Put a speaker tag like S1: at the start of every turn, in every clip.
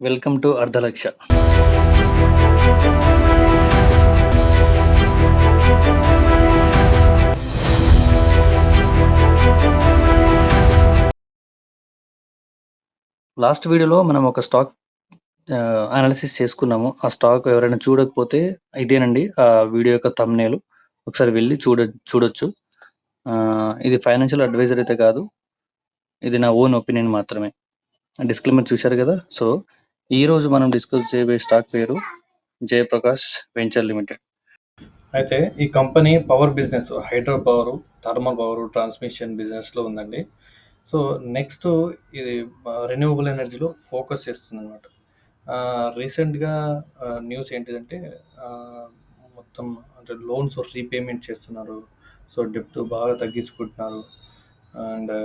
S1: Welcome to అర్ధలక్ష. Last వీడియోలో మనం ఒక స్టాక్ అనాలిసిస్ చేసుకున్నాము. ఆ స్టాక్ ఎవరైనా చూడకపోతే ఇదేనండి ఆ వీడియో యొక్క థంబ్‌నెయిల్. ఒకసారి వెళ్లి చూడొచ్చు. ఇది ఫైనాన్షియల్ అడ్వైజర్ అయితే కాదు. ఇది నా ఓన్ ఒపీనియన్ మాత్రమే. డిస్క్లైమర్ చూశారు కదా! సో, ఈరోజు మనం డిస్కస్ చేయబోయే స్టాక్ పేరు జయప్రకాష్ వెంచర్ లిమిటెడ్. అయితే ఈ company power business, hydro power, thermal power, transmission బిజినెస్లో ఉందండి. సో నెక్స్ట్ ఇది రెన్యూవబుల్ ఎనర్జీలో ఫోకస్ చేస్తుందన్నమాట. రీసెంట్గా న్యూస్ ఏంటిదంటే మొత్తం అంటే లోన్స్ రీపేమెంట్ చేస్తున్నారు. సో డెప్ట్ బాగా తగ్గించుకుంటున్నారు. అండ్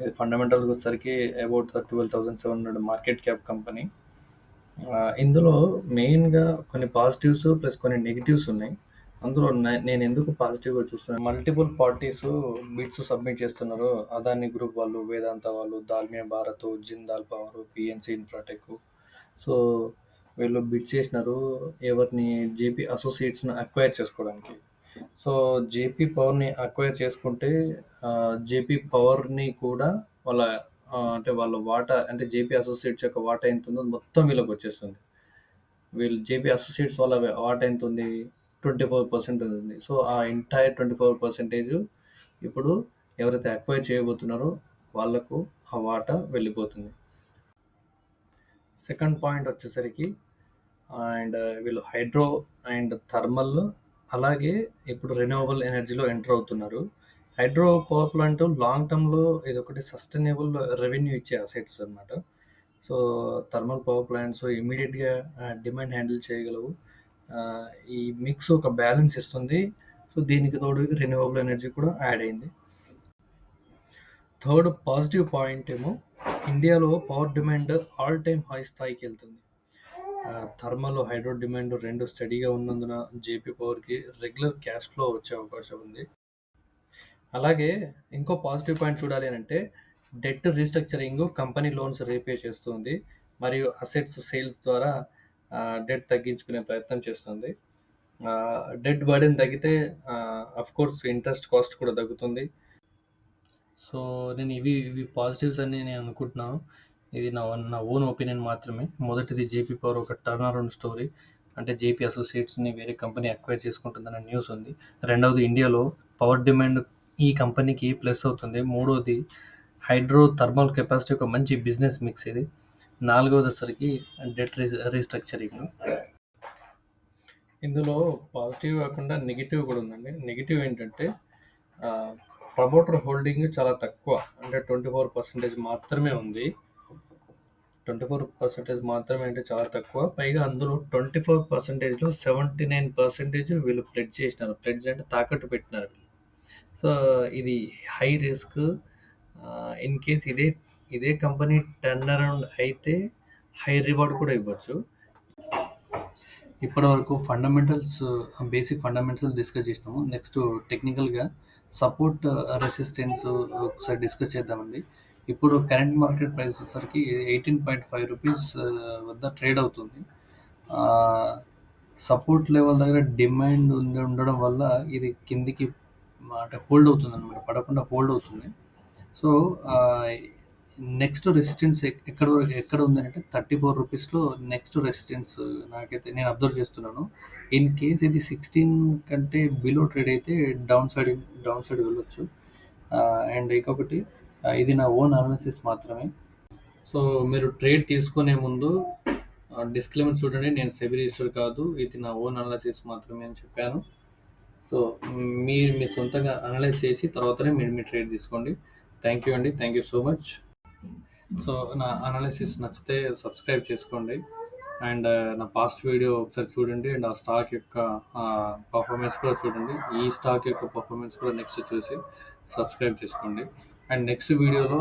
S1: ఇది ఫండమెంటల్స్ వచ్చేసరికి అబౌట్ 12,700 మార్కెట్ క్యాప్ కంపెనీ. ఇందులో మెయిన్గా కొన్ని పాజిటివ్స్ ప్లస్ కొన్ని నెగిటివ్స్ ఉన్నాయి. అందులో నేను ఎందుకు పాజిటివ్గా చూస్తున్నాను, మల్టిపుల్ పార్టీస్ బిడ్స్ సబ్మిట్ చేస్తున్నారు. అదాని గ్రూప్ వాళ్ళు, వేదాంత వాళ్ళు, Dalmia Bharat, Jindal power, PNC Infratech. So వీళ్ళు బిడ్స్ చేసినారు ఎవరిని, జేపీ అసోసియేట్స్ని అక్వైర్ చేసుకోవడానికి. సో జేపీ పవర్ని అక్వైర్ చేసుకుంటే జేపీ పవర్ని కూడా వాళ్ళ అంటే వాళ్ళ వాటా, అంటే జేపీ అసోసియేట్స్ యొక్క వాటా ఎంత ఉందో మొత్తం వీళ్ళకి వచ్చేస్తుంది. వీళ్ళు జేపీ అసోసియేట్స్ వాళ్ళ వాటా ఎంత ఉంది, 24% ఉంది. సో ఆ ఎంటైర్ 24% ఇప్పుడు ఎవరైతే అక్వైర్ చేయబోతున్నారో వాళ్ళకు ఆ వాటా వెళ్ళిపోతుంది. సెకండ్ పాయింట్ వచ్చేసరికి అండ్ వీళ్ళు హైడ్రో అండ్ థర్మల్, అలాగే ఇప్పుడు రెన్యూవబుల్ ఎనర్జీలో ఎంటర్ అవుతున్నారు. హైడ్రో పవర్ ప్లాంట్ లాంగ్ టర్మ్లో ఇది ఒకటి సస్టైనబుల్ రెవెన్యూ ఇచ్చే అసెట్స్ అనమాట. సో థర్మల్ పవర్ ప్లాంట్స్ ఇమీడియట్గా డిమాండ్ హ్యాండిల్ చేయగలవు. ఈ మిక్స్ ఒక బ్యాలెన్స్ ఇస్తుంది. సో దీనికి తోడు రెన్యూవబుల్ ఎనర్జీ కూడా యాడ్ అయింది. థర్డ్ పాజిటివ్ పాయింట్ ఏమో, ఇండియాలో power demand all time high స్థాయికి వెళ్తుంది. థర్మల్, హైడ్రో డిమాండ్ రెండు స్టడీగా ఉన్నందున జేపీ పవర్కి రెగ్యులర్ క్యాష్ ఫ్లో వచ్చే అవకాశం ఉంది. అలాగే ఇంకో పాజిటివ్ పాయింట్ చూడాలి అని అంటే, debt restructuring company loans repay చేస్తుంది మరియు అసెట్స్ సేల్స్ ద్వారా డెట్ తగ్గించుకునే ప్రయత్నం చేస్తుంది. డెట్ బర్డెన్ తగ్గితే కోర్స్ ఇంట్రెస్ట్ కాస్ట్ కూడా తగ్గుతుంది. సో నేను ఇవి పాజిటివ్స్ అని నేను అనుకుంటున్నాను. ఇది నా ఓన్ ఒపీనియన్ మాత్రమే. మొదటిది జేపీ పవర్ ఒక టర్న్ అరౌండ్ స్టోరీ, అంటే జేపీ అసోసియేట్స్ని వేరే కంపెనీ అక్వైర్ చేసుకుంటుందన్న న్యూస్ ఉంది. రెండవది ఇండియాలో పవర్ డిమాండ్ ఈ కంపెనీకి ప్లస్ అవుతుంది. మూడవది హైడ్రో థర్మల్ కెపాసిటీ ఒక మంచి బిజినెస్ మిక్స్ ఇది. నాలుగవది వచ్చరికి డెట్ రీస్ట్రక్చరింగ్. ఇందులో పాజిటివ్ కాకుండా నెగిటివ్ కూడా ఉందండి. నెగిటివ్ ఏంటంటే ప్రమోటర్ హోల్డింగ్ చాలా తక్కువ, అంటే 24% మాత్రమే ఉంది. 24% మాత్రమే అంటే చాలా తక్కువ. పైగా అందులో 24%లో 79% వీళ్ళు ప్లెడ్జ్ చేసినారు. ప్లెడ్జ్ అంటే తాకట్టు పెట్టినారు. సో ఇది హై రిస్క్. ఇన్ కేస్ ఇదే కంపెనీ టర్న్ అరౌండ్ అయితే హై రివార్డ్ కూడా ఇవ్వచ్చు. ఇప్పటివరకు ఫండమెంటల్స్, బేసిక్ ఫండమెంటల్స్ డిస్కస్ చేసినాము. నెక్స్ట్ టెక్నికల్గా సపోర్ట్, రెసిస్టెన్స్ ఒకసారి డిస్కస్ చేద్దామండి. ఇప్పుడు కరెంట్ మార్కెట్ ప్రైస్ వచ్చేసరికి 18.5 రూపీస్ వద్ద ట్రేడ్ అవుతుంది. సపోర్ట్ లెవెల్ దగ్గర డిమాండ్ ఉండడం వల్ల ఇది కిందికి అంటే హోల్డ్ అవుతుంది అనమాట, పడకుండా హోల్డ్ అవుతుంది. సో నెక్స్ట్ రెసిస్టెన్స్ ఎక్కడ ఉందంటే 34 రూపీస్లో నెక్స్ట్ రెసిస్టెన్స్ నాకైతే నేను అబ్జర్వ్ చేస్తున్నాను. ఇన్ కేస్ ఇది 16 కంటే బిలో ట్రేడ్ అయితే డౌన్ సైడ్ వెళ్ళొచ్చు. అండ్ ఇంకొకటి, ఇది నా ఓన్ అనాలిసిస్ మాత్రమే. సో మీరు ట్రేడ్ తీసుకునే ముందు డిస్క్లైమర్ చూడండి, నేను సెబీ రిజిస్టర్ కాదు, ఇది నా ఓన్ అనాలిసిస్ మాత్రమే అని చెప్పాను. సో మీరు మీ సొంతంగా అనలైజ్ చేసి తర్వాతనే మీరు మీ ట్రేడ్ తీసుకోండి. థ్యాంక్ యూ అండి, thank you so much. So నా అనాలిసిస్ నచ్చితే సబ్స్క్రైబ్ చేసుకోండి. అండ్ నా పాస్ట్ వీడియో ఒకసారి చూడండి. అండ్ ఆ స్టాక్ యొక్క పర్ఫార్మెన్స్ కూడా చూడండి. ఈ స్టాక్ యొక్క పర్ఫార్మెన్స్ కూడా నెక్స్ట్ చూసి సబ్స్క్రైబ్ చేసుకోండి. అండ్ నెక్స్ట్ వీడియోలో